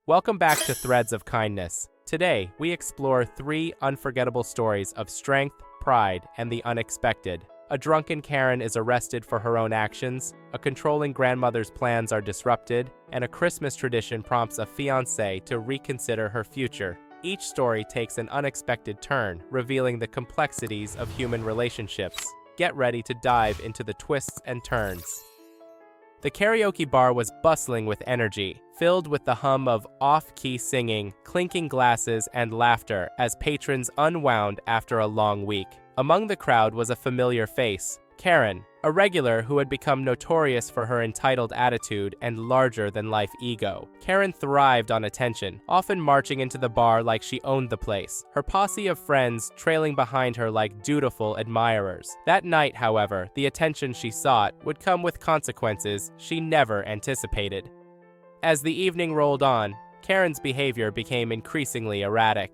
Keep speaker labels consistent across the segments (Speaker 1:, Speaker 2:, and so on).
Speaker 1: Welcome back to Threads of Kindness. Today, we explore 3 unforgettable stories of strength, pride, and the unexpected. A drunken Karen is arrested for her own actions, a controlling grandmother's plans are disrupted, and a Christmas tradition prompts a fiancé to reconsider her future. Each story takes an unexpected turn, revealing the complexities of human relationships. Get ready to dive into the twists and turns. The karaoke bar was bustling with energy, filled with the hum of off-key singing, clinking glasses, and laughter as patrons unwound after a long week. Among the crowd was a familiar face, Karen, a regular who had become notorious for her entitled attitude and larger-than-life ego. Karen thrived on attention, often marching into the bar like she owned the place, her posse of friends trailing behind her like dutiful admirers. That night, however, the attention she sought would come with consequences she never anticipated. As the evening rolled on, Karen's behavior became increasingly erratic.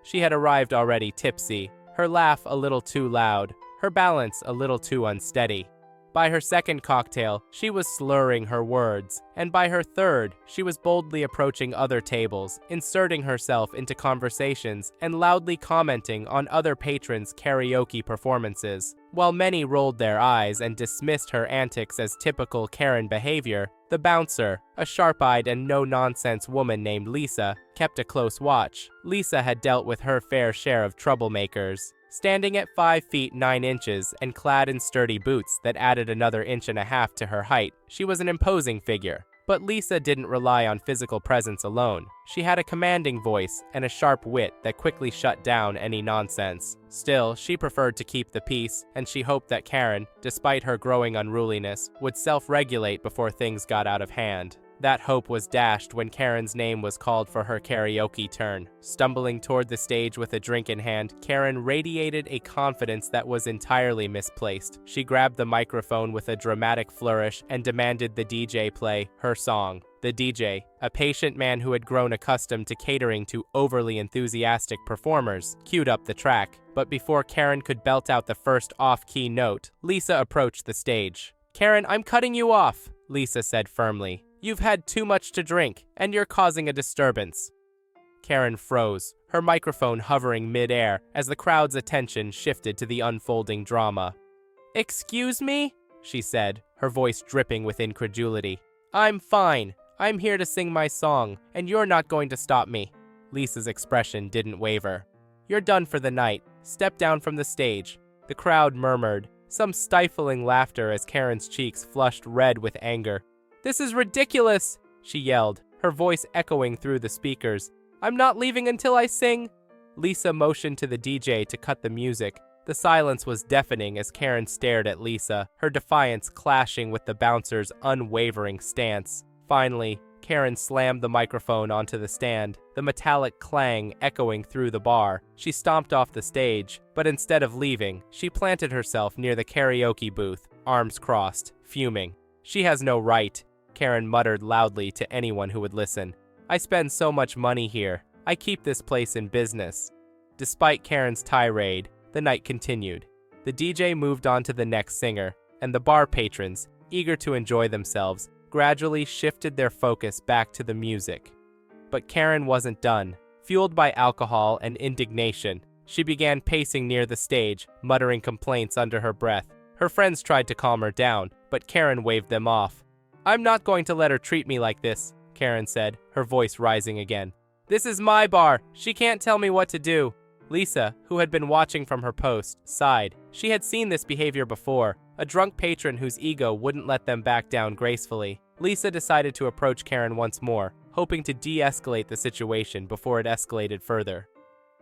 Speaker 1: She had arrived already tipsy, her laugh a little too loud, her balance a little too unsteady. By her second cocktail, she was slurring her words, and by her third, she was boldly approaching other tables, inserting herself into conversations and loudly commenting on other patrons' karaoke performances. While many rolled their eyes and dismissed her antics as typical Karen behavior, the bouncer, a sharp-eyed and no-nonsense woman named Lisa, kept a close watch. Lisa had dealt with her fair share of troublemakers. Standing at 5 feet 9 inches and clad in sturdy boots that added another 1.5 inches to her height, she was an imposing figure. But Lisa didn't rely on physical presence alone. She had a commanding voice and a sharp wit that quickly shut down any nonsense. Still, she preferred to keep the peace, and she hoped that Karen, despite her growing unruliness, would self-regulate before things got out of hand. That hope was dashed when Karen's name was called for her karaoke turn. Stumbling toward the stage with a drink in hand, Karen radiated a confidence that was entirely misplaced. She grabbed the microphone with a dramatic flourish and demanded the DJ play her song. The DJ, a patient man who had grown accustomed to catering to overly enthusiastic performers, queued up the track. But before Karen could belt out the first off-key note, Lisa approached the stage. "Karen, I'm cutting you off," Lisa said firmly. "You've had too much to drink, and you're causing a disturbance." Karen froze, her microphone hovering mid-air as the crowd's attention shifted to the unfolding drama. "Excuse me?" she said, her voice dripping with incredulity. "I'm fine. I'm here to sing my song, and you're not going to stop me." Lisa's expression didn't waver. "You're done for the night. Step down from the stage." The crowd murmured, some stifling laughter as Karen's cheeks flushed red with anger. "This is ridiculous," she yelled, her voice echoing through the speakers. "I'm not leaving until I sing." Lisa motioned to the DJ to cut the music. The silence was deafening as Karen stared at Lisa, her defiance clashing with the bouncer's unwavering stance. Finally, Karen slammed the microphone onto the stand, the metallic clang echoing through the bar. She stomped off the stage, but instead of leaving, she planted herself near the karaoke booth, arms crossed, fuming. "She has no right," Karen muttered loudly to anyone who would listen. "I spend so much money here. I keep this place in business." Despite Karen's tirade, the night continued. The DJ moved on to the next singer, and the bar patrons, eager to enjoy themselves, gradually shifted their focus back to the music. But Karen wasn't done. Fueled by alcohol and indignation, she began pacing near the stage, muttering complaints under her breath. Her friends tried to calm her down, but Karen waved them off. "I'm not going to let her treat me like this," Karen said, her voice rising again. "This is my bar. She can't tell me what to do." Lisa, who had been watching from her post, sighed. She had seen this behavior before, a drunk patron whose ego wouldn't let them back down gracefully. Lisa decided to approach Karen once more, hoping to de-escalate the situation before it escalated further.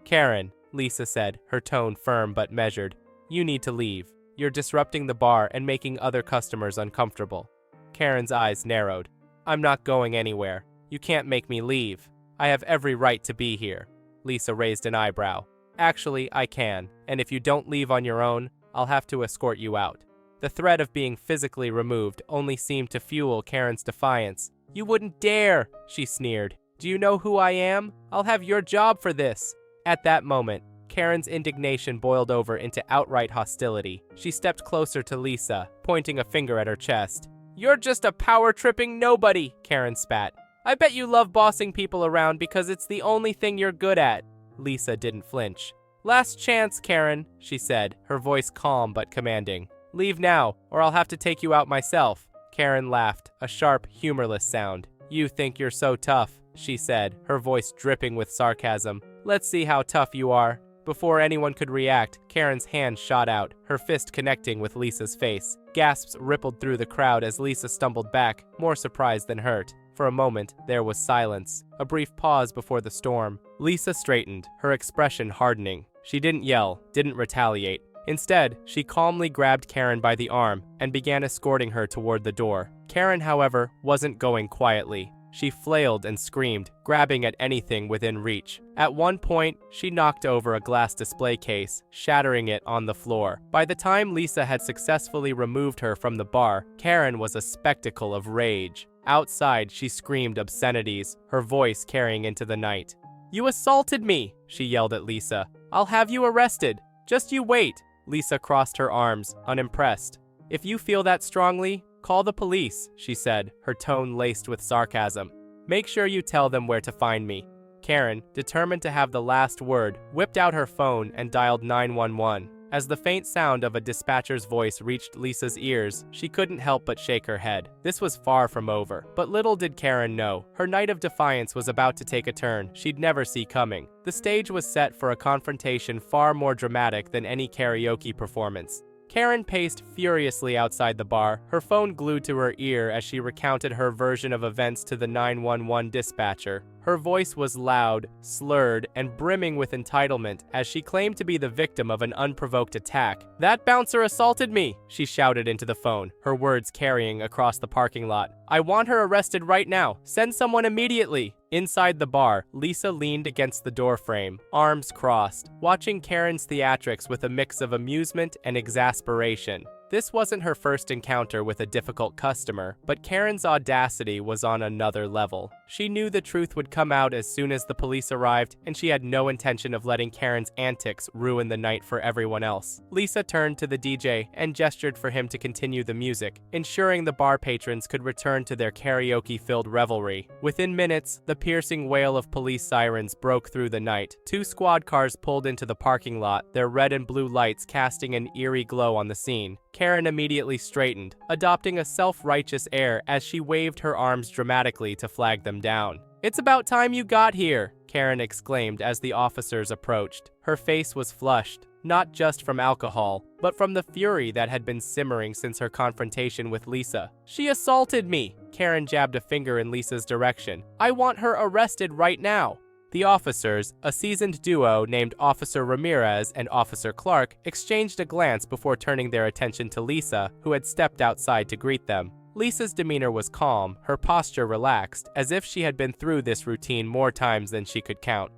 Speaker 1: "Karen," Lisa said, her tone firm but measured, "you need to leave. You're disrupting the bar and making other customers uncomfortable." Karen's eyes narrowed. "I'm not going anywhere. You can't make me leave. I have every right to be here." Lisa raised an eyebrow. "Actually, I can, and if you don't leave on your own, I'll have to escort you out." The threat of being physically removed only seemed to fuel Karen's defiance. "You wouldn't dare," she sneered. "Do you know who I am? I'll have your job for this." At that moment, Karen's indignation boiled over into outright hostility. She stepped closer to Lisa, pointing a finger at her chest. "You're just a power-tripping nobody," Karen spat. I bet you love bossing people around because it's the only thing you're good at. Lisa didn't flinch. Last chance, Karen, she said, her voice calm but commanding. Leave now, or I'll have to take you out myself. Karen laughed, a sharp, humorless sound. You think you're so tough, she said, her voice dripping with sarcasm. Let's see how tough you are. Before anyone could react, Karen's hand shot out, her fist connecting with Lisa's face. Gasps rippled through the crowd as Lisa stumbled back, more surprised than hurt. For a moment, there was silence, a brief pause before the storm. Lisa straightened, her expression hardening. She didn't yell, didn't retaliate. Instead, she calmly grabbed Karen by the arm and began escorting her toward the door. Karen, however, wasn't going quietly. She flailed and screamed, grabbing at anything within reach. At one point, she knocked over a glass display case, shattering it on the floor. By the time Lisa had successfully removed her from the bar, Karen was a spectacle of rage. Outside, she screamed obscenities, her voice carrying into the night. You assaulted me, she yelled at Lisa. I'll have you arrested. Just you wait. Lisa crossed her arms, unimpressed. If you feel that strongly, call the police, she said, her tone laced with sarcasm. Make sure you tell them where to find me. Karen, determined to have the last word, whipped out her phone and dialed 911. As the faint sound of a dispatcher's voice reached Lisa's ears, she couldn't help but shake her head. This was far from over, but little did Karen know. Her night of defiance was about to take a turn she'd never see coming. The stage was set for a confrontation far more dramatic than any karaoke performance. Karen paced furiously outside the bar, her phone glued to her ear as she recounted her version of events to the 911 dispatcher. Her voice was loud, slurred, and brimming with entitlement as she claimed to be the victim of an unprovoked attack. That bouncer assaulted me, she shouted into the phone, her words carrying across the parking lot. I want her arrested right now. Send someone immediately. Inside the bar, Lisa leaned against the doorframe, arms crossed, watching Karen's theatrics with a mix of amusement and exasperation. This wasn't her first encounter with a difficult customer, but Karen's audacity was on another level. She knew the truth would come out as soon as the police arrived, and she had no intention of letting Karen's antics ruin the night for everyone else. Lisa turned to the DJ and gestured for him to continue the music, ensuring the bar patrons could return to their karaoke-filled revelry. Within minutes, the piercing wail of police sirens broke through the night. 2 squad cars pulled into the parking lot, their red and blue lights casting an eerie glow on the scene. Karen immediately straightened, adopting a self-righteous air as she waved her arms dramatically to flag them down. It's about time you got here, Karen exclaimed as the officers approached. Her face was flushed, not just from alcohol, but from the fury that had been simmering since her confrontation with Lisa. She assaulted me, Karen jabbed a finger in Lisa's direction. I want her arrested right now. The officers, a seasoned duo named Officer Ramirez and Officer Clark, exchanged a glance before turning their attention to Lisa, who had stepped outside to greet them. Lisa's demeanor was calm, her posture relaxed, as if she had been through this routine more times than she could count.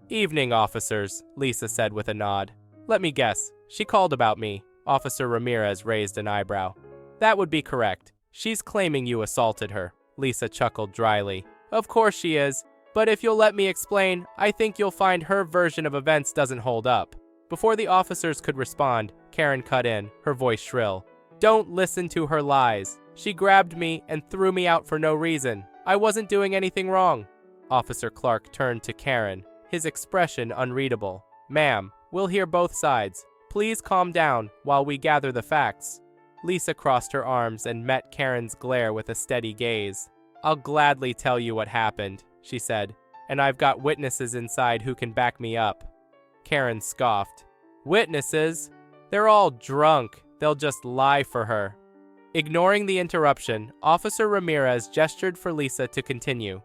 Speaker 1: Evening, officers, Lisa said with a nod. Let me guess, she called about me. Officer Ramirez raised an eyebrow. That would be correct. She's claiming you assaulted her. Lisa chuckled dryly. Of course she is. But if you'll let me explain, I think you'll find her version of events doesn't hold up. Before the officers could respond, Karen cut in, her voice shrill. Don't listen to her lies. She grabbed me and threw me out for no reason. I wasn't doing anything wrong. Officer Clark turned to Karen, his expression unreadable. Ma'am, we'll hear both sides. Please calm down while we gather the facts. Lisa crossed her arms and met Karen's glare with a steady gaze. I'll gladly tell you what happened, she said, and I've got witnesses inside who can back me up. Karen scoffed. Witnesses? They're all drunk. They'll just lie for her. Ignoring the interruption, Officer Ramirez gestured for Lisa to continue.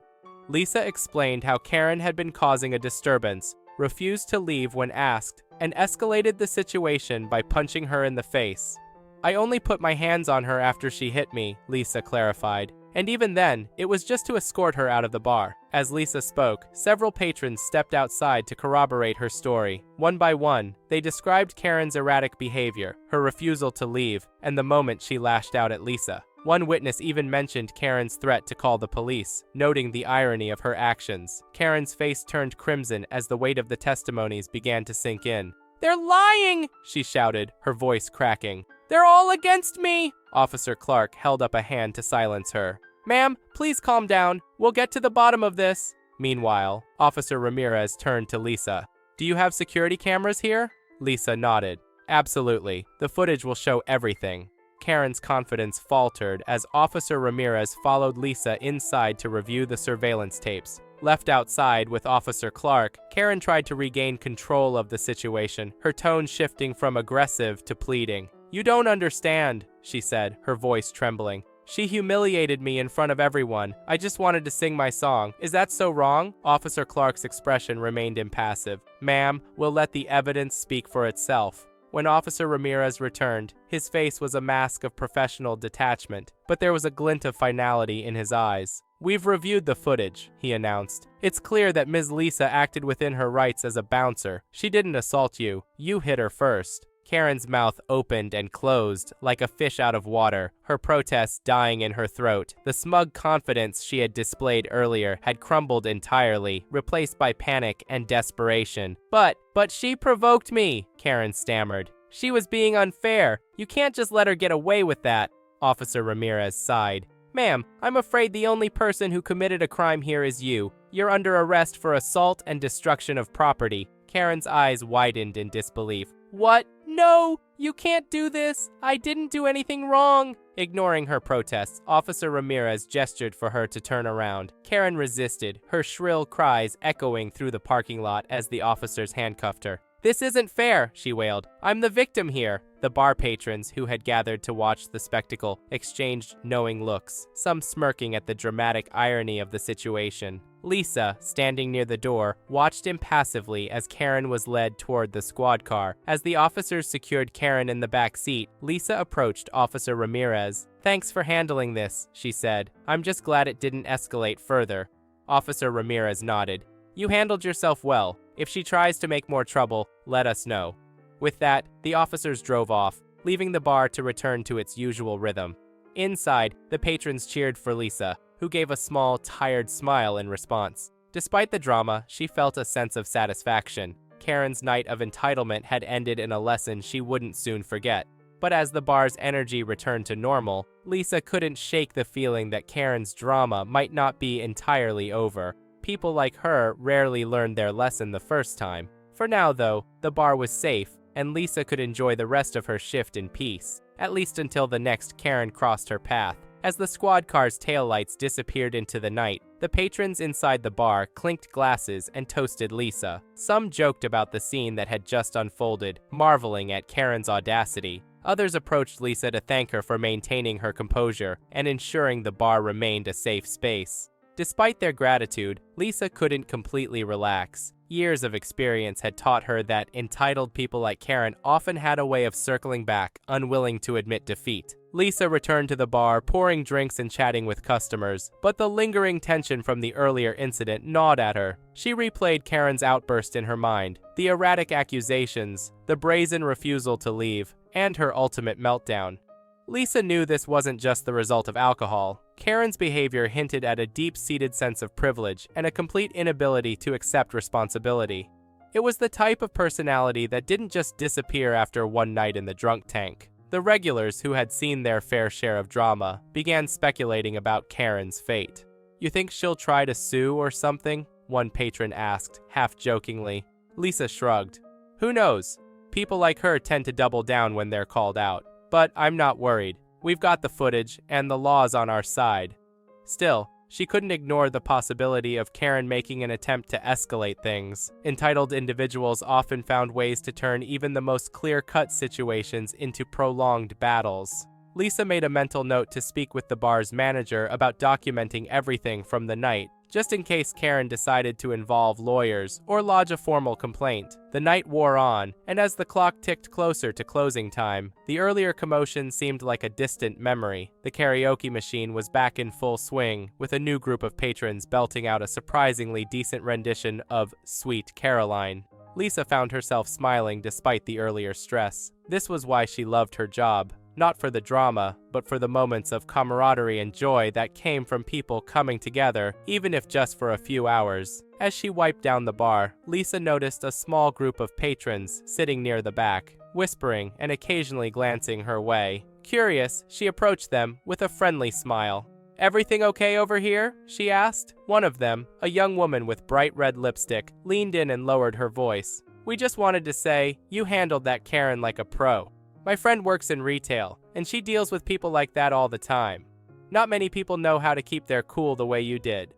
Speaker 1: Lisa explained how Karen had been causing a disturbance, refused to leave when asked, and escalated the situation by punching her in the face. I only put my hands on her after she hit me, Lisa clarified. And even then, it was just to escort her out of the bar. As Lisa spoke, several patrons stepped outside to corroborate her story. One by one, they described Karen's erratic behavior, her refusal to leave, and the moment she lashed out at Lisa. One witness even mentioned Karen's threat to call the police, noting the irony of her actions. Karen's face turned crimson as the weight of the testimonies began to sink in. They're lying, she shouted, her voice cracking. They're all against me! Officer Clark held up a hand to silence her. "Ma'am, please calm down. We'll get to the bottom of this." Meanwhile, Officer Ramirez turned to Lisa. "Do you have security cameras here?" Lisa nodded. "Absolutely. The footage will show everything." Karen's confidence faltered as Officer Ramirez followed Lisa inside to review the surveillance tapes. Left outside with Officer Clark, Karen tried to regain control of the situation, her tone shifting from aggressive to pleading. "You don't understand," she said, her voice trembling. "She humiliated me in front of everyone. I just wanted to sing my song. Is that so wrong?" Officer Clark's expression remained impassive. "Ma'am, we'll let the evidence speak for itself." When Officer Ramirez returned, his face was a mask of professional detachment, but there was a glint of finality in his eyes. "We've reviewed the footage," he announced. "It's clear that Ms. Lisa acted within her rights as a bouncer. She didn't assault you. You hit her first." Karen's mouth opened and closed like a fish out of water, her protest dying in her throat. The smug confidence she had displayed earlier had crumbled entirely, replaced by panic and desperation. But she provoked me," Karen stammered. "She was being unfair. You can't just let her get away with that." Officer Ramirez sighed. "Ma'am, I'm afraid the only person who committed a crime here is you. You're under arrest for assault and destruction of property." Karen's eyes widened in disbelief. "What? No! You can't do this! I didn't do anything wrong!" Ignoring her protests, Officer Ramirez gestured for her to turn around. Karen resisted, her shrill cries echoing through the parking lot as the officers handcuffed her. "This isn't fair," she wailed. "I'm the victim here." The bar patrons, who had gathered to watch the spectacle, exchanged knowing looks, some smirking at the dramatic irony of the situation. Lisa, standing near the door, watched impassively as Karen was led toward the squad car. As the officers secured Karen in the back seat, Lisa approached Officer Ramirez. "Thanks for handling this," she said. "I'm just glad it didn't escalate further." Officer Ramirez nodded. "You handled yourself well. If she tries to make more trouble, let us know." With that, the officers drove off, leaving the bar to return to its usual rhythm. Inside, the patrons cheered for Lisa, who gave a small, tired smile in response. Despite the drama, she felt a sense of satisfaction. Karen's night of entitlement had ended in a lesson she wouldn't soon forget. But as the bar's energy returned to normal, Lisa couldn't shake the feeling that Karen's drama might not be entirely over. People like her rarely learned their lesson the first time. For now, though, the bar was safe, and Lisa could enjoy the rest of her shift in peace, at least until the next Karen crossed her path. As the squad car's taillights disappeared into the night, the patrons inside the bar clinked glasses and toasted Lisa. Some joked about the scene that had just unfolded, marveling at Karen's audacity. Others approached Lisa to thank her for maintaining her composure and ensuring the bar remained a safe space. Despite their gratitude, Lisa couldn't completely relax. Years of experience had taught her that entitled people like Karen often had a way of circling back, unwilling to admit defeat. Lisa returned to the bar, pouring drinks and chatting with customers, but the lingering tension from the earlier incident gnawed at her. She replayed Karen's outburst in her mind, the erratic accusations, the brazen refusal to leave, and her ultimate meltdown. Lisa knew this wasn't just the result of alcohol. Karen's behavior hinted at a deep-seated sense of privilege and a complete inability to accept responsibility. It was the type of personality that didn't just disappear after one night in the drunk tank. The regulars, who had seen their fair share of drama, began speculating about Karen's fate. "You think she'll try to sue or something?" one patron asked, half-jokingly. Lisa shrugged. "Who knows? People like her tend to double down when they're called out. But I'm not worried. We've got the footage, and the law's on our side." Still, she couldn't ignore the possibility of Karen making an attempt to escalate things. Entitled individuals often found ways to turn even the most clear-cut situations into prolonged battles. Lisa made a mental note to speak with the bar's manager about documenting everything from the night, just in case Karen decided to involve lawyers or lodge a formal complaint. The night wore on, and as the clock ticked closer to closing time, the earlier commotion seemed like a distant memory. The karaoke machine was back in full swing, with a new group of patrons belting out a surprisingly decent rendition of Sweet Caroline. Lisa found herself smiling despite the earlier stress. This was why she loved her job. Not for the drama, but for the moments of camaraderie and joy that came from people coming together, even if just for a few hours. As she wiped down the bar, Lisa noticed a small group of patrons sitting near the back, whispering and occasionally glancing her way. Curious, she approached them with a friendly smile. "Everything okay over here?" she asked. One of them, a young woman with bright red lipstick, leaned in and lowered her voice. "We just wanted to say, you handled that Karen like a pro. My friend works in retail, and she deals with people like that all the time. Not many people know how to keep their cool the way you did."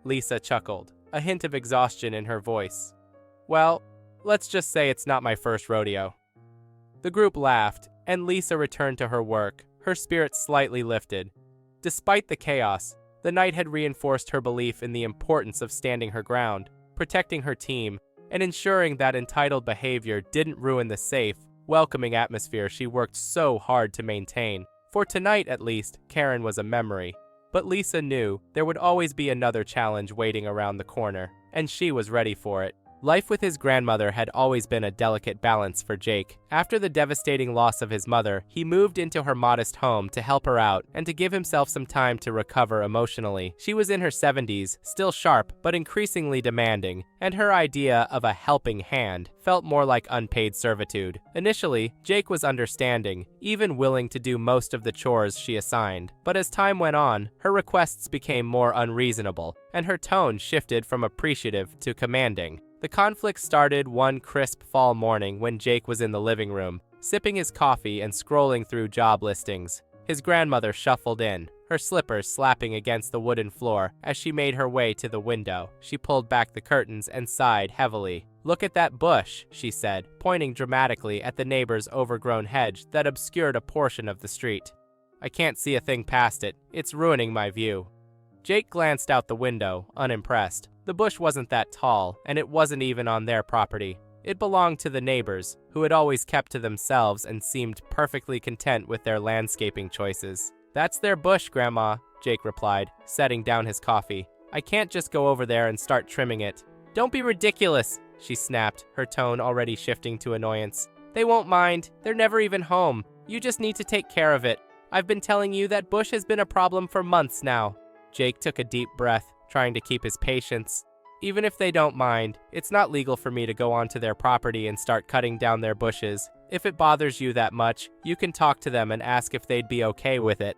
Speaker 1: Lisa chuckled, a hint of exhaustion in her voice. "Well, let's just say it's not my first rodeo." The group laughed, and Lisa returned to her work, her spirits slightly lifted. Despite the chaos, the night had reinforced her belief in the importance of standing her ground, protecting her team, and ensuring that entitled behavior didn't ruin the safe, welcoming atmosphere she worked so hard to maintain. For tonight, at least, Karen was a memory. But Lisa knew there would always be another challenge waiting around the corner, and she was ready for it. Life with his grandmother had always been a delicate balance for Jake. After the devastating loss of his mother, he moved into her modest home to help her out and to give himself some time to recover emotionally. She was in her 70s, still sharp but increasingly demanding, and her idea of a helping hand felt more like unpaid servitude. Initially, Jake was understanding, even willing to do most of the chores she assigned. But as time went on, her requests became more unreasonable, and her tone shifted from appreciative to commanding. The conflict started one crisp fall morning when Jake was in the living room, sipping his coffee and scrolling through job listings. His grandmother shuffled in, her slippers slapping against the wooden floor as she made her way to the window. She pulled back the curtains and sighed heavily. "Look at that bush," she said, pointing dramatically at the neighbor's overgrown hedge that obscured a portion of the street. "I can't see a thing past it. It's ruining my view." Jake glanced out the window, unimpressed. The bush wasn't that tall, and it wasn't even on their property. It belonged to the neighbors, who had always kept to themselves and seemed perfectly content with their landscaping choices. "That's their bush, Grandma," Jake replied, setting down his coffee. "I can't just go over there and start trimming it." "Don't be ridiculous," she snapped, her tone already shifting to annoyance. "They won't mind. They're never even home. You just need to take care of it. I've been telling you that bush has been a problem for months now." Jake took a deep breath, trying to keep his patience. "Even if they don't mind, it's not legal for me to go onto their property and start cutting down their bushes. If it bothers you that much, you can talk to them and ask if they'd be okay with it."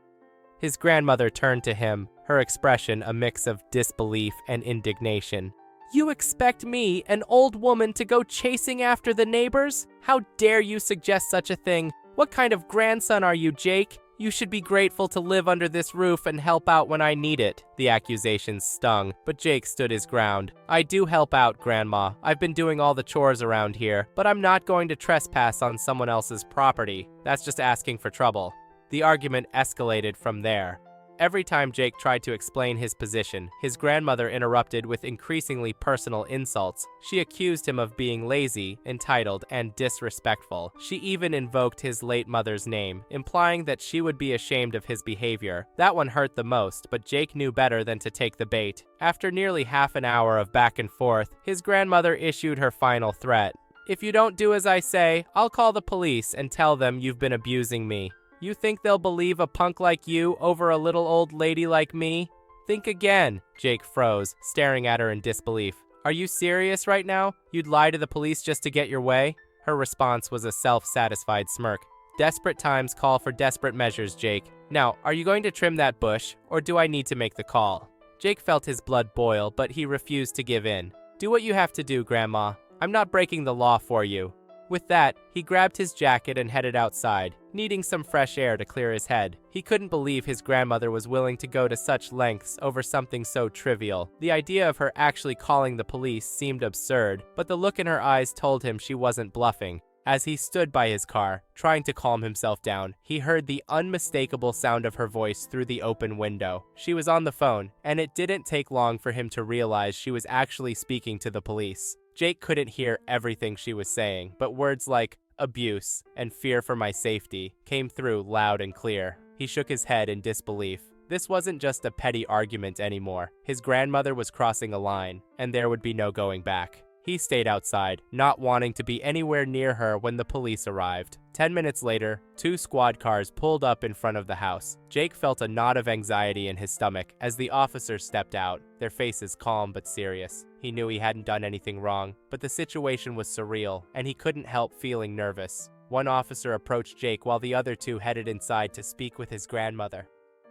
Speaker 1: His grandmother turned to him, her expression a mix of disbelief and indignation. "You expect me, an old woman, to go chasing after the neighbors? How dare you suggest such a thing? What kind of grandson are you, Jake? You should be grateful to live under this roof and help out when I need it." The accusations stung, but Jake stood his ground. "I do help out, Grandma. I've been doing all the chores around here, but I'm not going to trespass on someone else's property. That's just asking for trouble." The argument escalated from there. Every time Jake tried to explain his position, his grandmother interrupted with increasingly personal insults. She accused him of being lazy, entitled, and disrespectful. She even invoked his late mother's name, implying that she would be ashamed of his behavior. That one hurt the most, but Jake knew better than to take the bait. After nearly half an hour of back and forth, his grandmother issued her final threat. "If you don't do as I say, I'll call the police and tell them you've been abusing me. You think they'll believe a punk like you over a little old lady like me? Think again." Jake froze, staring at her in disbelief. "Are you serious right now? You'd lie to the police just to get your way?" Her response was a self-satisfied smirk. "Desperate times call for desperate measures, Jake. Now, are you going to trim that bush, or do I need to make the call?" Jake felt his blood boil, but he refused to give in. "Do what you have to do, Grandma. I'm not breaking the law for you." With that, he grabbed his jacket and headed outside, needing some fresh air to clear his head. He couldn't believe his grandmother was willing to go to such lengths over something so trivial. The idea of her actually calling the police seemed absurd, but the look in her eyes told him she wasn't bluffing. As he stood by his car, trying to calm himself down, he heard the unmistakable sound of her voice through the open window. She was on the phone, and it didn't take long for him to realize she was actually speaking to the police. Jake couldn't hear everything she was saying, but words like abuse and fear for my safety came through loud and clear. He shook his head in disbelief. This wasn't just a petty argument anymore. His grandmother was crossing a line, and there would be no going back. He stayed outside, not wanting to be anywhere near her when the police arrived. 10 minutes later, 2 squad cars pulled up in front of the house. Jake felt a knot of anxiety in his stomach as the officers stepped out, their faces calm but serious. He knew he hadn't done anything wrong, but the situation was surreal, and he couldn't help feeling nervous. One officer approached Jake while the other 2 headed inside to speak with his grandmother.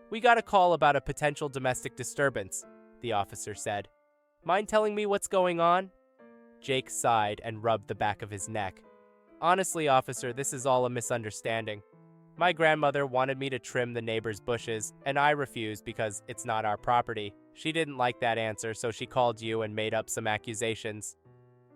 Speaker 1: "We got a call about a potential domestic disturbance," the officer said. "Mind telling me what's going on?" Jake sighed and rubbed the back of his neck. "Honestly, officer, this is all a misunderstanding. My grandmother wanted me to trim the neighbor's bushes, and I refused because it's not our property. She didn't like that answer, so she called you and made up some accusations."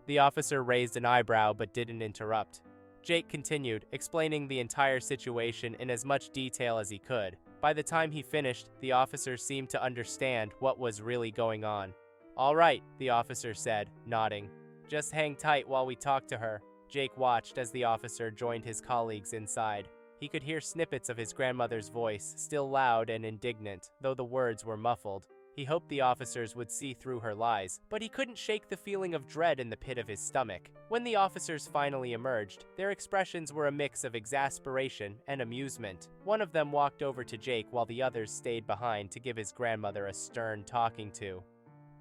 Speaker 1: The officer raised an eyebrow but didn't interrupt. Jake continued, explaining the entire situation in as much detail as he could. By the time he finished, the officer seemed to understand what was really going on. "All right," the officer said, nodding. "Just hang tight while we talk to her." Jake watched as the officer joined his colleagues inside. He could hear snippets of his grandmother's voice, still loud and indignant, though the words were muffled. He hoped the officers would see through her lies, but he couldn't shake the feeling of dread in the pit of his stomach. When the officers finally emerged, their expressions were a mix of exasperation and amusement. One of them walked over to Jake while the others stayed behind to give his grandmother a stern talking to.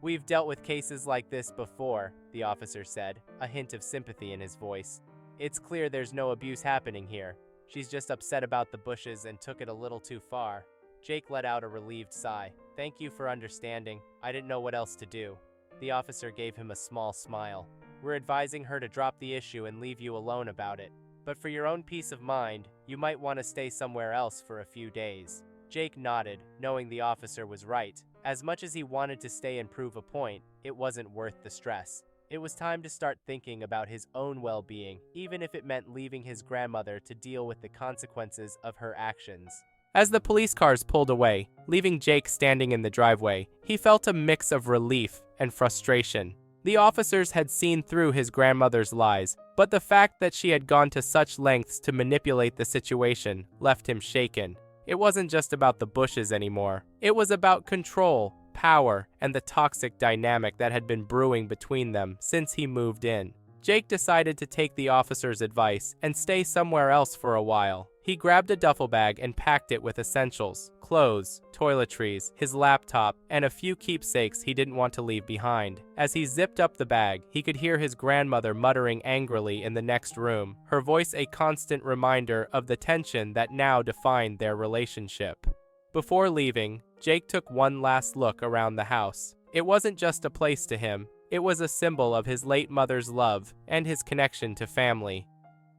Speaker 1: "We've dealt with cases like this before," the officer said, a hint of sympathy in his voice. "It's clear there's no abuse happening here. She's just upset about the bushes and took it a little too far." Jake let out a relieved sigh. "Thank you for understanding. I didn't know what else to do." The officer gave him a small smile. "We're advising her to drop the issue and leave you alone about it. But for your own peace of mind, you might want to stay somewhere else for a few days." Jake nodded, knowing the officer was right. As much as he wanted to stay and prove a point, it wasn't worth the stress. It was time to start thinking about his own well-being, even if it meant leaving his grandmother to deal with the consequences of her actions. As the police cars pulled away, leaving Jake standing in the driveway, he felt a mix of relief and frustration. The officers had seen through his grandmother's lies, but the fact that she had gone to such lengths to manipulate the situation left him shaken. It wasn't just about the bushes anymore. It was about control, power, and the toxic dynamic that had been brewing between them since he moved in. Jake decided to take the officer's advice and stay somewhere else for a while. He grabbed a duffel bag and packed it with essentials, clothes, toiletries, his laptop, and a few keepsakes he didn't want to leave behind. As he zipped up the bag, he could hear his grandmother muttering angrily in the next room, her voice a constant reminder of the tension that now defined their relationship. Before leaving, Jake took one last look around the house. It wasn't just a place to him, it was a symbol of his late mother's love and his connection to family.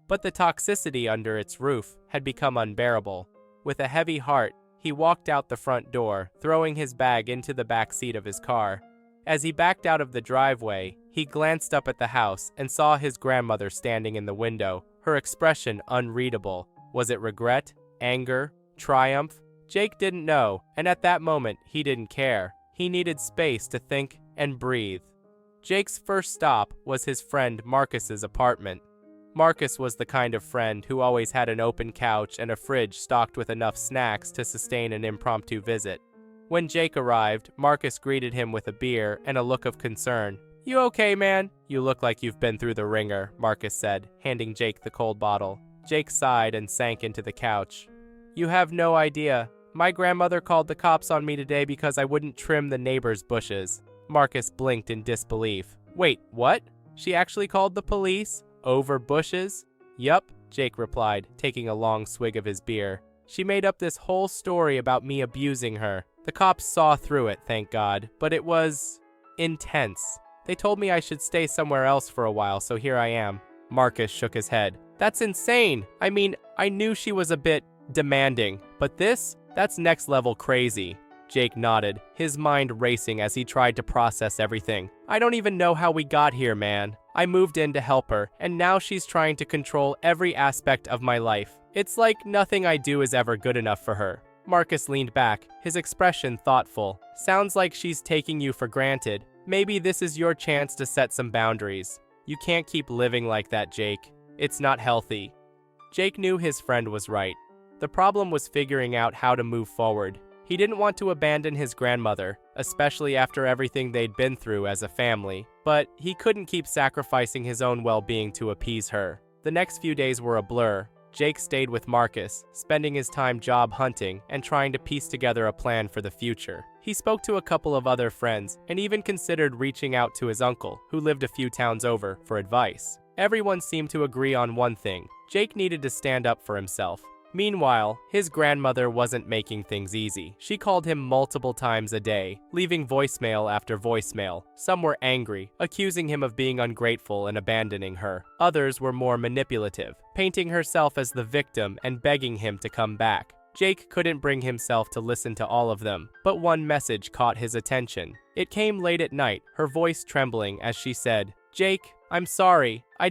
Speaker 1: But the toxicity under its roof had become unbearable. With a heavy heart, he walked out the front door, throwing his bag into the back seat of his car. As he backed out of the driveway, he glanced up at the house and saw his grandmother standing in the window, her expression unreadable. Was it regret, anger, triumph? Jake didn't know, and at that moment, he didn't care. He needed space to think and breathe. Jake's first stop was his friend Marcus's apartment. Marcus was the kind of friend who always had an open couch and a fridge stocked with enough snacks to sustain an impromptu visit. When Jake arrived, Marcus greeted him with a beer and a look of concern. "You okay, man? You look like you've been through the ringer," Marcus said, handing Jake the cold bottle. Jake sighed and sank into the couch. "You have no idea. My grandmother called the cops on me today because I wouldn't trim the neighbor's bushes." Marcus blinked in disbelief. "Wait, what? She actually called the police? Over bushes?" "Yup," Jake replied, taking a long swig of his beer. "She made up this whole story about me abusing her. The cops saw through it, thank God, but it was intense. They told me I should stay somewhere else for a while, so here I am." Marcus shook his head. "That's insane. I mean, I knew she was a bit demanding, but that's next level crazy." Jake nodded, his mind racing as he tried to process everything. "I don't even know how we got here, man. I moved in to help her, and now she's trying to control every aspect of my life. It's like nothing I do is ever good enough for her." Marcus leaned back, his expression thoughtful. "Sounds like she's taking you for granted. Maybe this is your chance to set some boundaries. You can't keep living like that, Jake. It's not healthy." Jake knew his friend was right. The problem was figuring out how to move forward. He didn't want to abandon his grandmother, especially after everything they'd been through as a family, but he couldn't keep sacrificing his own well-being to appease her. The next few days were a blur. Jake stayed with Marcus, spending his time job hunting and trying to piece together a plan for the future. He spoke to a couple of other friends and even considered reaching out to his uncle, who lived a few towns over, for advice. Everyone seemed to agree on one thing: Jake needed to stand up for himself. Meanwhile, his grandmother wasn't making things easy. She called him multiple times a day, leaving voicemail after voicemail. Some were angry, accusing him of being ungrateful and abandoning her. Others were more manipulative, painting herself as the victim and begging him to come back. Jake couldn't bring himself to listen to all of them, but one message caught his attention. It came late at night, her voice trembling as she said, "Jake, I'm sorry. I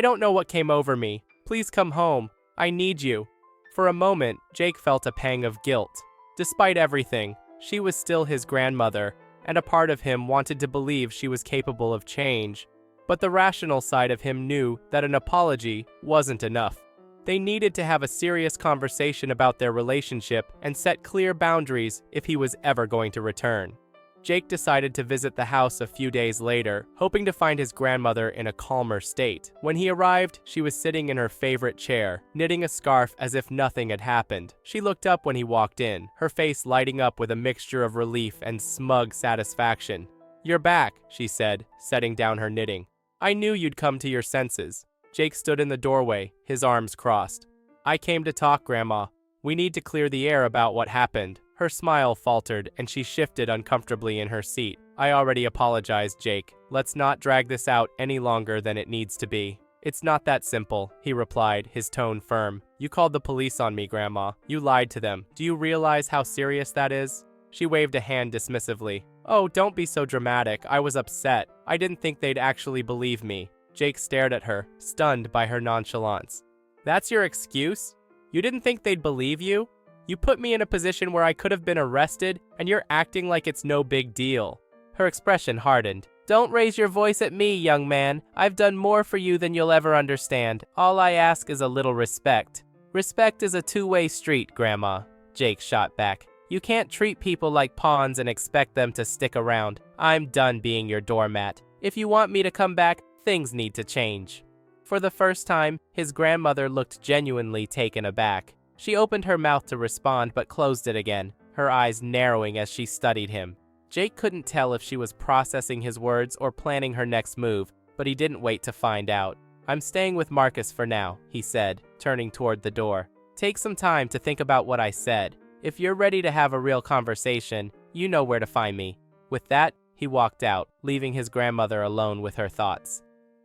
Speaker 1: don't know what came over me. Please come home. I need you." For a moment, Jake felt a pang of guilt. Despite everything, she was still his grandmother, and a part of him wanted to believe she was capable of change. But the rational side of him knew that an apology wasn't enough. They needed to have a serious conversation about their relationship and set clear boundaries if he was ever going to return. Jake decided to visit the house a few days later, hoping to find his grandmother in a calmer state. When he arrived, she was sitting in her favorite chair, knitting a scarf as if nothing had happened. She looked up when he walked in, her face lighting up with a mixture of relief and smug satisfaction. "You're back," she said, setting down her knitting. "I knew you'd come to your senses." Jake stood in the doorway, his arms crossed. "I came to talk, Grandma. We need to clear the air about what happened." Her smile faltered, and she shifted uncomfortably in her seat. "I already apologized, Jake. Let's not drag this out any longer than it needs to be." "It's not that simple," he replied, his tone firm. "You called the police on me, Grandma. You lied to them. Do you realize how serious that is?" She waved a hand dismissively. "Oh, don't be so dramatic. I was upset. I didn't think they'd actually believe me." Jake stared at her, stunned by her nonchalance. "That's your excuse? You didn't think they'd believe you? You put me in a position where I could have been arrested, and you're acting like it's no big deal." Her expression hardened. "Don't raise your voice at me, young man. I've done more for you than you'll ever understand. All I ask is a little respect." "Respect is a two-way street, Grandma," Jake shot back. "You can't treat people like pawns and expect them to stick around. I'm done being your doormat. If you want me to come back, things need to change." For the first time, his grandmother looked genuinely taken aback. She opened her mouth to respond but closed it again, her eyes narrowing as she studied him. Jake couldn't tell if she was processing his words or planning her next move, but he didn't wait to find out. "I'm staying with Marcus for now," he said, turning toward the door. "Take some time to think about what I said. If you're ready to have a real conversation, you know where to find me." With that, he walked out, leaving his grandmother alone with her thoughts.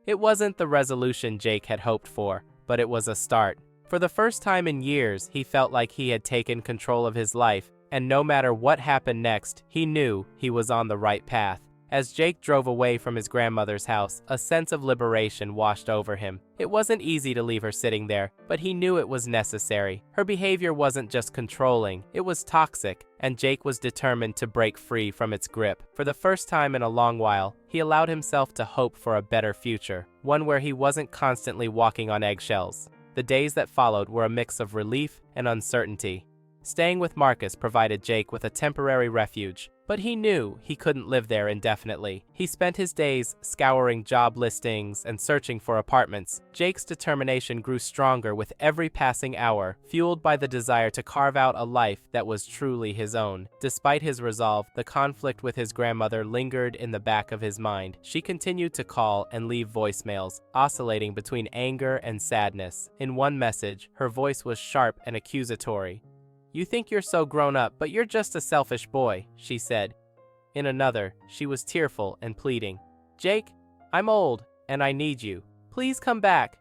Speaker 1: It wasn't the resolution Jake had hoped for, but it was a start. For the first time in years, he felt like he had taken control of his life, and no matter what happened next, he knew he was on the right path. As Jake drove away from his grandmother's house, a sense of liberation washed over him. It wasn't easy to leave her sitting there, but he knew it was necessary. Her behavior wasn't just controlling, it was toxic, and Jake was determined to break free from its grip. For the first time in a long while, he allowed himself to hope for a better future, one where he wasn't constantly walking on eggshells. The days that followed were a mix of relief and uncertainty. Staying with Marcus provided Jake with a temporary refuge, but he knew he couldn't live there indefinitely. He spent his days scouring job listings and searching for apartments. Jake's determination grew stronger with every passing hour, fueled by the desire to carve out a life that was truly his own. Despite his resolve, the conflict with his grandmother lingered in the back of his mind. She continued to call and leave voicemails, oscillating between anger and sadness. In one message, her voice was sharp and accusatory. "You think you're so grown up, but you're just a selfish boy," she said. In another, she was tearful and pleading. "Jake, I'm old, and I need you. Please come back."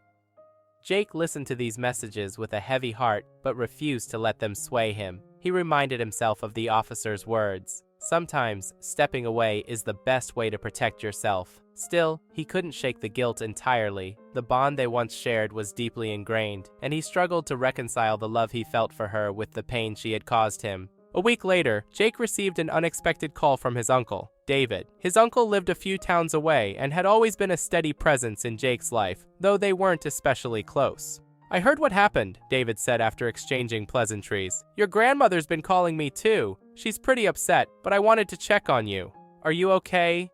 Speaker 1: Jake listened to these messages with a heavy heart, but refused to let them sway him. He reminded himself of the officer's words. Sometimes, stepping away is the best way to protect yourself. Still, he couldn't shake the guilt entirely. The bond they once shared was deeply ingrained, and he struggled to reconcile the love he felt for her with the pain she had caused him. A week later, Jake received an unexpected call from his uncle, David. His uncle lived a few towns away and had always been a steady presence in Jake's life, though they weren't especially close. "I heard what happened," David said after exchanging pleasantries. "Your grandmother's been calling me too. She's pretty upset, but I wanted to check on you. Are you okay?"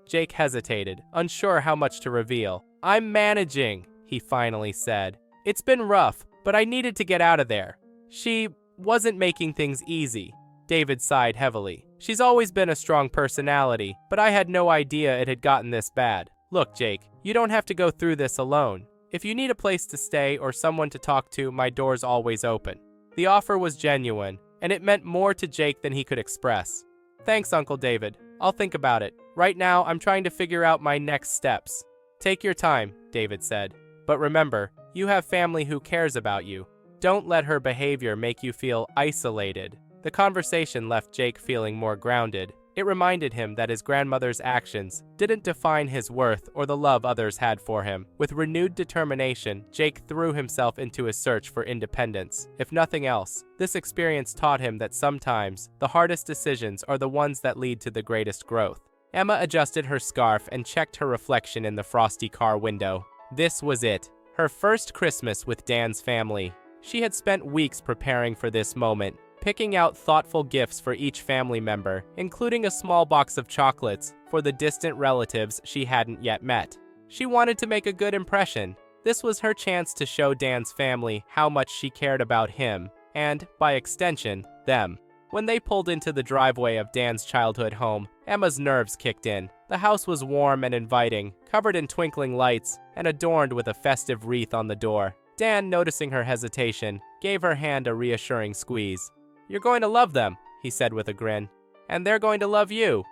Speaker 1: Jake hesitated, unsure how much to reveal. "I'm managing," he finally said. "It's been rough, but I needed to get out of there. She wasn't making things easy." David sighed heavily. "She's always been a strong personality, but I had no idea it had gotten this bad. Look, Jake, you don't have to go through this alone. If you need a place to stay or someone to talk to, my door's always open. The offer was genuine, and it meant more to Jake than he could express. Thanks, Uncle David. I'll think about it. Right now, I'm trying to figure out my next steps. Take your time, David said. But remember, you have family who cares about you. Don't let her behavior make you feel isolated. The conversation left Jake feeling more grounded. It reminded him that his grandmother's actions didn't define his worth or the love others had for him. With renewed determination, Jake threw himself into his search for independence. If nothing else, this experience taught him that sometimes the hardest decisions are the ones that lead to the greatest growth. Emma adjusted her scarf and checked her reflection in the frosty car window. This was it, her first Christmas with Dan's family. She had spent weeks preparing for this moment, picking out thoughtful gifts for each family member, including a small box of chocolates for the distant relatives she hadn't yet met. She wanted to make a good impression. This was her chance to show Dan's family how much she cared about him, and, by extension, them. When they pulled into the driveway of Dan's childhood home, Emma's nerves kicked in. The house was warm and inviting, covered in twinkling lights, and adorned with a festive wreath on the door. Dan, noticing her hesitation, gave her hand a reassuring squeeze. "You're going to love them," he said with a grin. "And they're going to love you."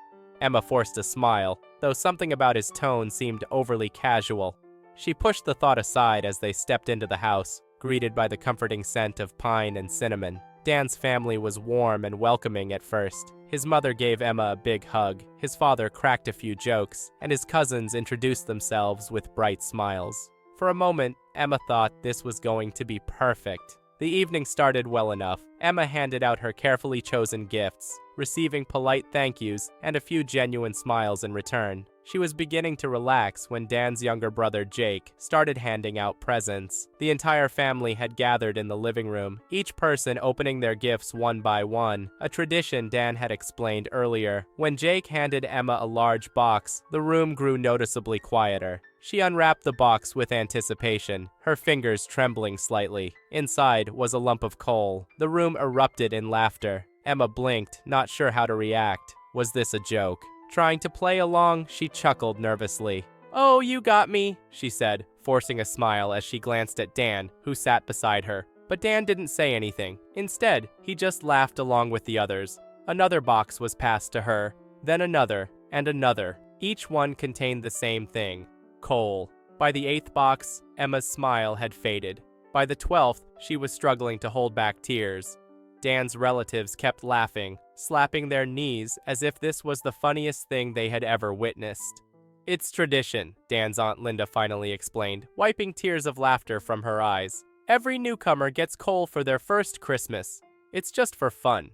Speaker 1: Emma forced a smile, though something about his tone seemed overly casual. She pushed the thought aside as they stepped into the house, greeted by the comforting scent of pine and cinnamon. Dan's family was warm and welcoming at first. His mother gave Emma a big hug, his father cracked a few jokes, and his cousins introduced themselves with bright smiles. For a moment, Emma thought this was going to be perfect. The evening started well enough. Emma handed out her carefully chosen gifts, receiving polite thank yous and a few genuine smiles in return. She was beginning to relax when Dan's younger brother Jake started handing out presents. The entire family had gathered in the living room, each person opening their gifts one by one, a tradition Dan had explained earlier. When Jake handed Emma a large box, the room grew noticeably quieter. She unwrapped the box with anticipation, her fingers trembling slightly. Inside was a lump of coal. The room erupted in laughter. Emma blinked, not sure how to react. Was this a joke? Trying to play along, she chuckled nervously. "Oh, you got me," she said, forcing a smile as she glanced at Dan, who sat beside her. But Dan didn't say anything. Instead, he just laughed along with the others. Another box was passed to her, then another, and another. Each one contained the same thing: coal. By the 8th box, Emma's smile had faded. By the 12th, she was struggling to hold back tears. Dan's relatives kept laughing, slapping their knees as if this was the funniest thing they had ever witnessed. "It's tradition," Dan's Aunt Linda finally explained, wiping tears of laughter from her eyes. "Every newcomer gets coal for their first Christmas. It's just for fun."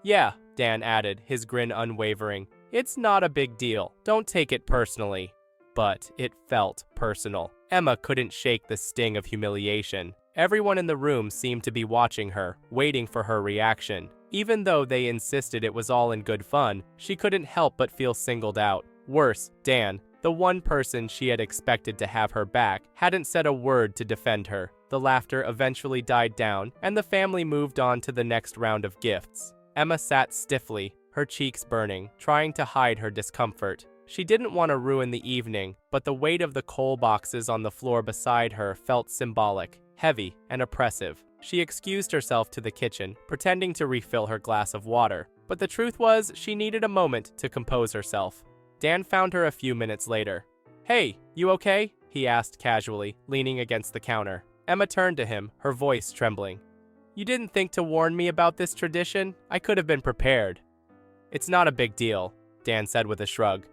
Speaker 1: "Yeah," Dan added, his grin unwavering. "It's not a big deal. Don't take it personally." But it felt personal. Emma couldn't shake the sting of humiliation. Everyone in the room seemed to be watching her, waiting for her reaction. Even though they insisted it was all in good fun, she couldn't help but feel singled out. Worse, Dan, the one person she had expected to have her back, hadn't said a word to defend her. The laughter eventually died down, and the family moved on to the next round of gifts. Emma sat stiffly, her cheeks burning, trying to hide her discomfort. She didn't want to ruin the evening, but the weight of the coal boxes on the floor beside her felt symbolic, heavy, and oppressive. She excused herself to the kitchen, pretending to refill her glass of water. But the truth was, she needed a moment to compose herself. Dan found her a few minutes later. "Hey, you okay?" he asked casually, leaning against the counter. Emma turned to him, her voice trembling. "You didn't think to warn me about this tradition? I could have been prepared." "It's not a big deal," Dan said with a shrug.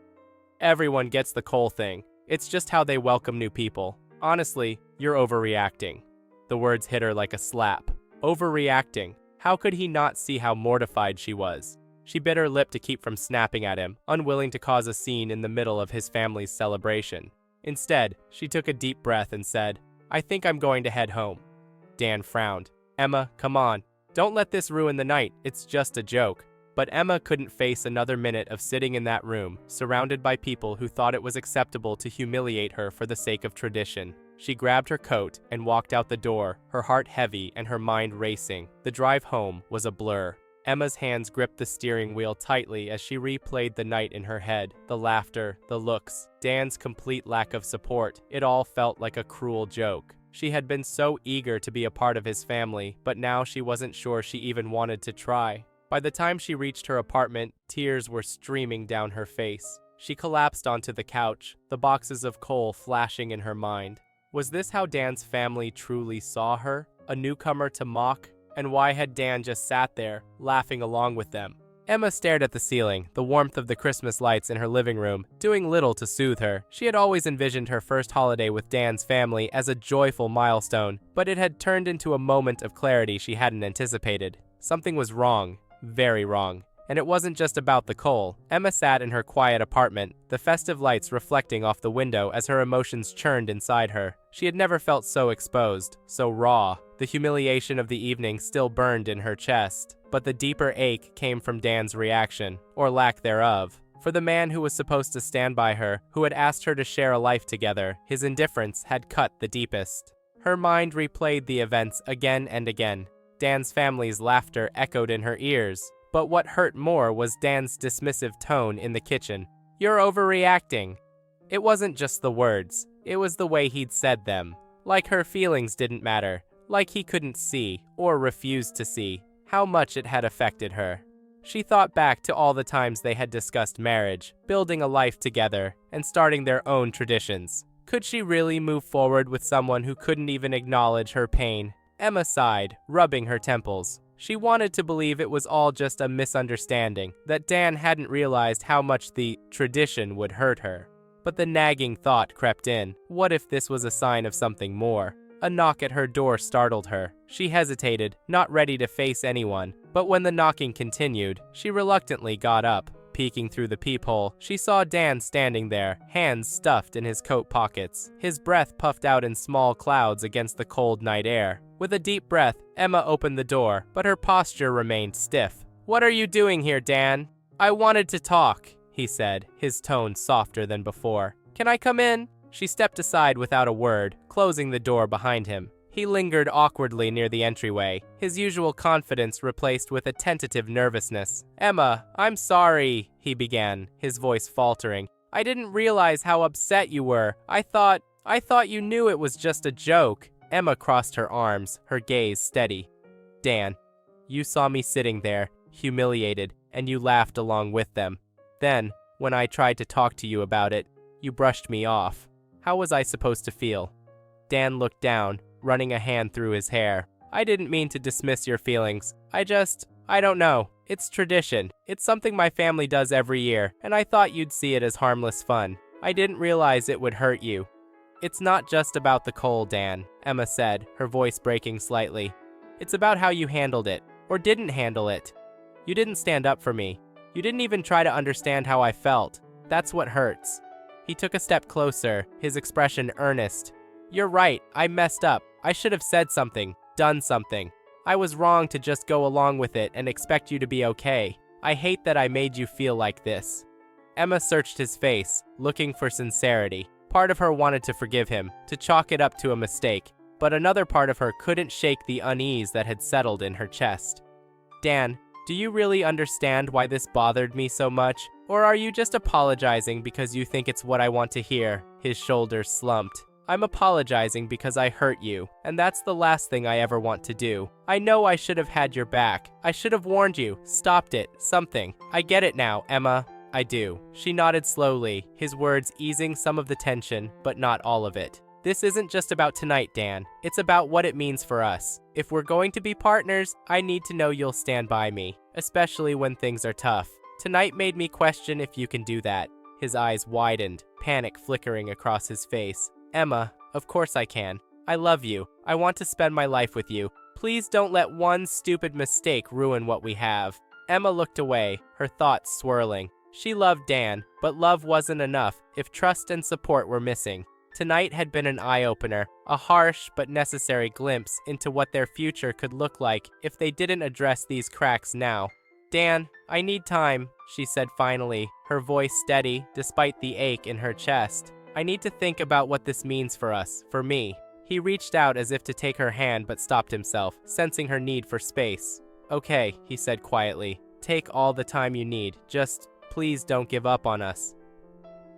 Speaker 1: "Everyone gets the coal thing. It's just how they welcome new people. Honestly, you're overreacting." The words hit her like a slap. Overreacting. How could he not see how mortified she was? She bit her lip to keep from snapping at him, unwilling to cause a scene in the middle of his family's celebration. Instead, she took a deep breath and said, "I think I'm going to head home." Dan frowned. "Emma, come on. Don't let this ruin the night. It's just a joke." But Emma couldn't face another minute of sitting in that room, surrounded by people who thought it was acceptable to humiliate her for the sake of tradition. She grabbed her coat and walked out the door, her heart heavy and her mind racing. The drive home was a blur. Emma's hands gripped the steering wheel tightly as she replayed the night in her head. The laughter, the looks, Dan's complete lack of support. It all felt like a cruel joke. She had been so eager to be a part of his family, but now she wasn't sure she even wanted to try. By the time she reached her apartment, tears were streaming down her face. She collapsed onto the couch, the boxes of coal flashing in her mind. Was this how Dan's family truly saw her? A newcomer to mock? And why had Dan just sat there, laughing along with them? Emma stared at the ceiling, the warmth of the Christmas lights in her living room, doing little to soothe her. She had always envisioned her first holiday with Dan's family as a joyful milestone, but it had turned into a moment of clarity she hadn't anticipated. Something was wrong, very wrong. And it wasn't just about the coal. Emma sat in her quiet apartment, the festive lights reflecting off the window as her emotions churned inside her. She had never felt so exposed, so raw. The humiliation of the evening still burned in her chest, but the deeper ache came from Dan's reaction, or lack thereof. For the man who was supposed to stand by her, who had asked her to share a life together, his indifference had cut the deepest. Her mind replayed the events again and again. Dan's family's laughter echoed in her ears. But what hurt more was Dan's dismissive tone in the kitchen. "You're overreacting." It wasn't just the words, it was the way he'd said them. Like her feelings didn't matter, like he couldn't see, or refused to see, how much it had affected her. She thought back to all the times they had discussed marriage, building a life together, and starting their own traditions. Could she really move forward with someone who couldn't even acknowledge her pain? Emma sighed, rubbing her temples. She wanted to believe it was all just a misunderstanding, that Dan hadn't realized how much the tradition would hurt her. But the nagging thought crept in. What if this was a sign of something more? A knock at her door startled her. She hesitated, not ready to face anyone. But when the knocking continued, she reluctantly got up. Peeking through the peephole, she saw Dan standing there, hands stuffed in his coat pockets. His breath puffed out in small clouds against the cold night air. With a deep breath, Emma opened the door, but her posture remained stiff. "What are you doing here, Dan?" "I wanted to talk," he said, his tone softer than before. "Can I come in?" She stepped aside without a word, closing the door behind him. He lingered awkwardly near the entryway, his usual confidence replaced with a tentative nervousness. "Emma, I'm sorry," he began, his voice faltering. "I didn't realize how upset you were. I thought you knew it was just a joke." Emma crossed her arms, her gaze steady. "Dan, you saw me sitting there, humiliated, and you laughed along with them. Then, when I tried to talk to you about it, you brushed me off. How was I supposed to feel?" Dan looked down, running a hand through his hair. "I didn't mean to dismiss your feelings. I don't know. It's tradition. It's something my family does every year, and I thought you'd see it as harmless fun. I didn't realize it would hurt you." "It's not just about the coal, Dan," Emma said, her voice breaking slightly. "It's about how you handled it, or didn't handle it. You didn't stand up for me. You didn't even try to understand how I felt. That's what hurts." He took a step closer, his expression earnest. "You're right, I messed up. I should have said something, done something. I was wrong to just go along with it and expect you to be okay. I hate that I made you feel like this." Emma searched his face, looking for sincerity. Part of her wanted to forgive him, to chalk it up to a mistake, but another part of her couldn't shake the unease that had settled in her chest. "Dan, do you really understand why this bothered me so much? Or are you just apologizing because you think it's what I want to hear?" His shoulders slumped. "I'm apologizing because I hurt you, and that's the last thing I ever want to do. I know I should have had your back. I should have warned you, stopped it, something. I get it now, Emma. I do." She nodded slowly, his words easing some of the tension, but not all of it. "This isn't just about tonight, Dan. It's about what it means for us. If we're going to be partners, I need to know you'll stand by me, especially when things are tough. Tonight made me question if you can do that." His eyes widened, panic flickering across his face. "Emma, of course I can. I love you. I want to spend my life with you. Please don't let one stupid mistake ruin what we have." Emma looked away, her thoughts swirling. She loved Dan, but love wasn't enough if trust and support were missing. Tonight had been an eye-opener, a harsh but necessary glimpse into what their future could look like if they didn't address these cracks now. "Dan, I need time," she said finally, her voice steady despite the ache in her chest. "I need to think about what this means for us, for me." He reached out as if to take her hand but stopped himself, sensing her need for space. "Okay," he said quietly. "Take all the time you need. Just please don't give up on us."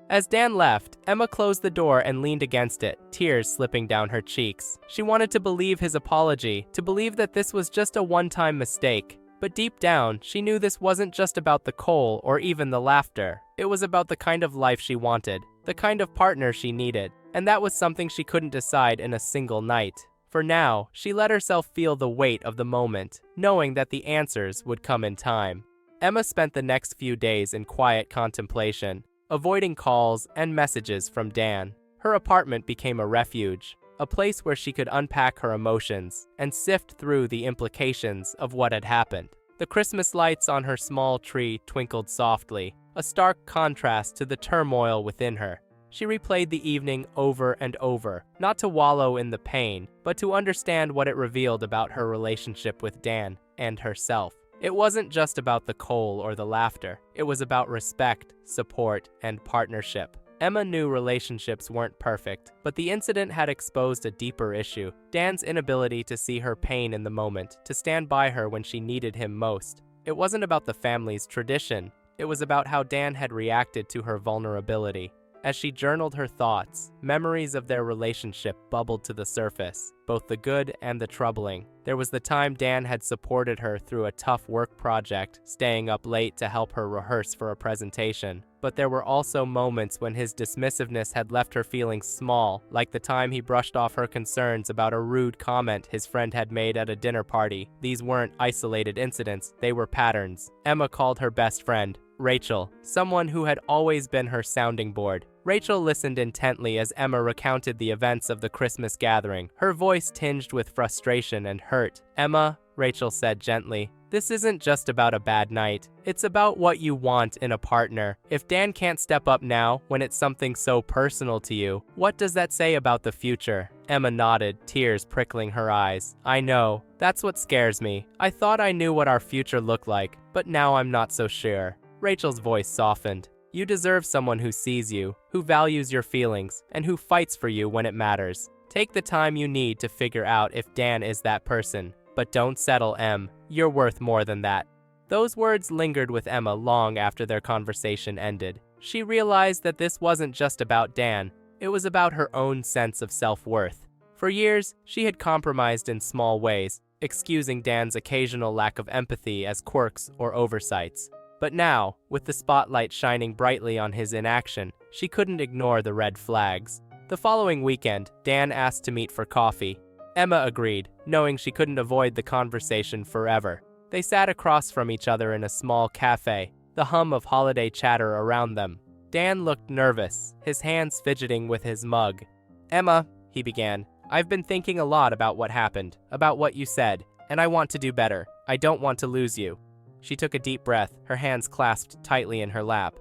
Speaker 1: As Dan left, Emma closed the door and leaned against it, tears slipping down her cheeks. She wanted to believe his apology, to believe that this was just a one-time mistake. But deep down, she knew this wasn't just about the coal or even the laughter. It was about the kind of life she wanted, the kind of partner she needed. And that was something she couldn't decide in a single night. For now, she let herself feel the weight of the moment, knowing that the answers would come in time. Emma spent the next few days in quiet contemplation, avoiding calls and messages from Dan. Her apartment became a refuge, a place where she could unpack her emotions and sift through the implications of what had happened. The Christmas lights on her small tree twinkled softly, a stark contrast to the turmoil within her. She replayed the evening over and over, not to wallow in the pain, but to understand what it revealed about her relationship with Dan and herself. It wasn't just about the coal or the laughter. It was about respect, support, and partnership. Emma knew relationships weren't perfect, but the incident had exposed a deeper issue: Dan's inability to see her pain in the moment, to stand by her when she needed him most. It wasn't about the family's tradition. It was about how Dan had reacted to her vulnerability. As she journaled her thoughts, memories of their relationship bubbled to the surface, both the good and the troubling. There was the time Dan had supported her through a tough work project, staying up late to help her rehearse for a presentation. But there were also moments when his dismissiveness had left her feeling small, like the time he brushed off her concerns about a rude comment his friend had made at a dinner party. These weren't isolated incidents, they were patterns. Emma called her best friend, Rachel, someone who had always been her sounding board. Rachel listened intently as Emma recounted the events of the Christmas gathering, her voice tinged with frustration and hurt. "Emma," Rachel said gently, "this isn't just about a bad night. It's about what you want in a partner. If Dan can't step up now, when it's something so personal to you, what does that say about the future?" Emma nodded, tears prickling her eyes. "I know. That's what scares me. I thought I knew what our future looked like, but now I'm not so sure." Rachel's voice softened. "You deserve someone who sees you, who values your feelings, and who fights for you when it matters. Take the time you need to figure out if Dan is that person. But don't settle, Em. You're worth more than that." Those words lingered with Emma long after their conversation ended. She realized that this wasn't just about Dan. It was about her own sense of self-worth. For years, she had compromised in small ways, excusing Dan's occasional lack of empathy as quirks or oversights. But now, with the spotlight shining brightly on his inaction, she couldn't ignore the red flags. The following weekend, Dan asked to meet for coffee. Emma agreed, knowing she couldn't avoid the conversation forever. They sat across from each other in a small cafe, the hum of holiday chatter around them. Dan looked nervous, his hands fidgeting with his mug. "Emma," he began, "I've been thinking a lot about what happened, about what you said, and I want to do better. I don't want to lose you." She took a deep breath, her hands clasped tightly in her lap.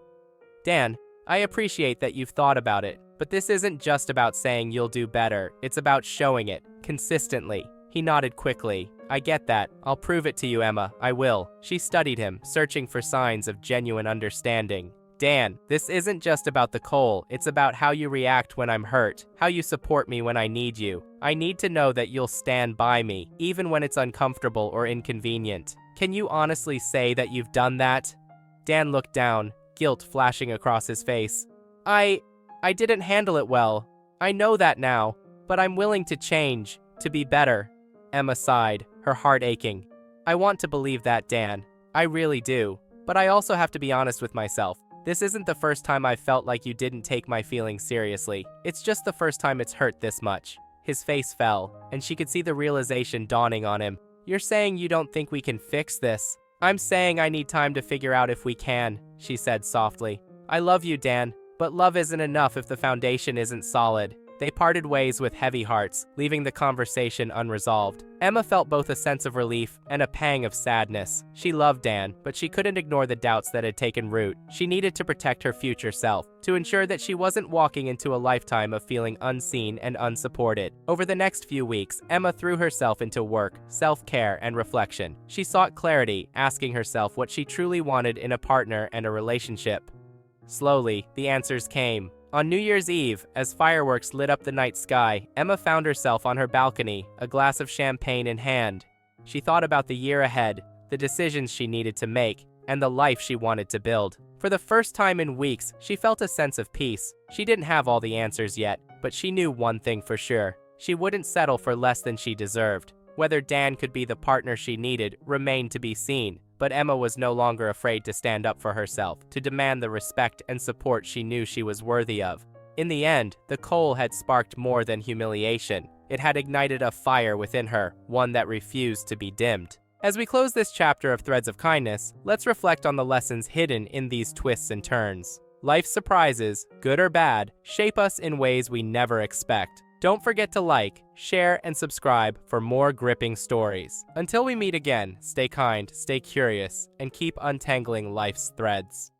Speaker 1: "Dan, I appreciate that you've thought about it, but this isn't just about saying you'll do better. It's about showing it, consistently." He nodded quickly. "I get that. I'll prove it to you, Emma. I will." She studied him, searching for signs of genuine understanding. "Dan, this isn't just about the coal. It's about how you react when I'm hurt, how you support me when I need you. I need to know that you'll stand by me, even when it's uncomfortable or inconvenient. Can you honestly say that you've done that?" Dan looked down, guilt flashing across his face. I didn't handle it well. I know that now, but I'm willing to change, to be better." Emma sighed, her heart aching. "I want to believe that, Dan. I really do. But I also have to be honest with myself. This isn't the first time I've felt like you didn't take my feelings seriously. It's just the first time it's hurt this much." His face fell, and she could see the realization dawning on him. "You're saying you don't think we can fix this?" "I'm saying I need time to figure out if we can," she said softly. "I love you, Dan, but love isn't enough if the foundation isn't solid." They parted ways with heavy hearts, leaving the conversation unresolved. Emma felt both a sense of relief and a pang of sadness. She loved Dan, but she couldn't ignore the doubts that had taken root. She needed to protect her future self, to ensure that she wasn't walking into a lifetime of feeling unseen and unsupported. Over the next few weeks, Emma threw herself into work, self-care, and reflection. She sought clarity, asking herself what she truly wanted in a partner and a relationship. Slowly, the answers came. On New Year's Eve, as fireworks lit up the night sky, Emma found herself on her balcony, a glass of champagne in hand. She thought about the year ahead, the decisions she needed to make, and the life she wanted to build. For the first time in weeks, she felt a sense of peace. She didn't have all the answers yet, but she knew one thing for sure. She wouldn't settle for less than she deserved. Whether Dan could be the partner she needed remained to be seen, but Emma was no longer afraid to stand up for herself, to demand the respect and support she knew she was worthy of. In the end, the coal had sparked more than humiliation. It had ignited a fire within her, one that refused to be dimmed. As we close this chapter of Threads of Kindness, let's reflect on the lessons hidden in these twists and turns. Life's surprises, good or bad, shape us in ways we never expect. Don't forget to like, share, and subscribe for more gripping stories. Until we meet again, stay kind, stay curious, and keep untangling life's threads.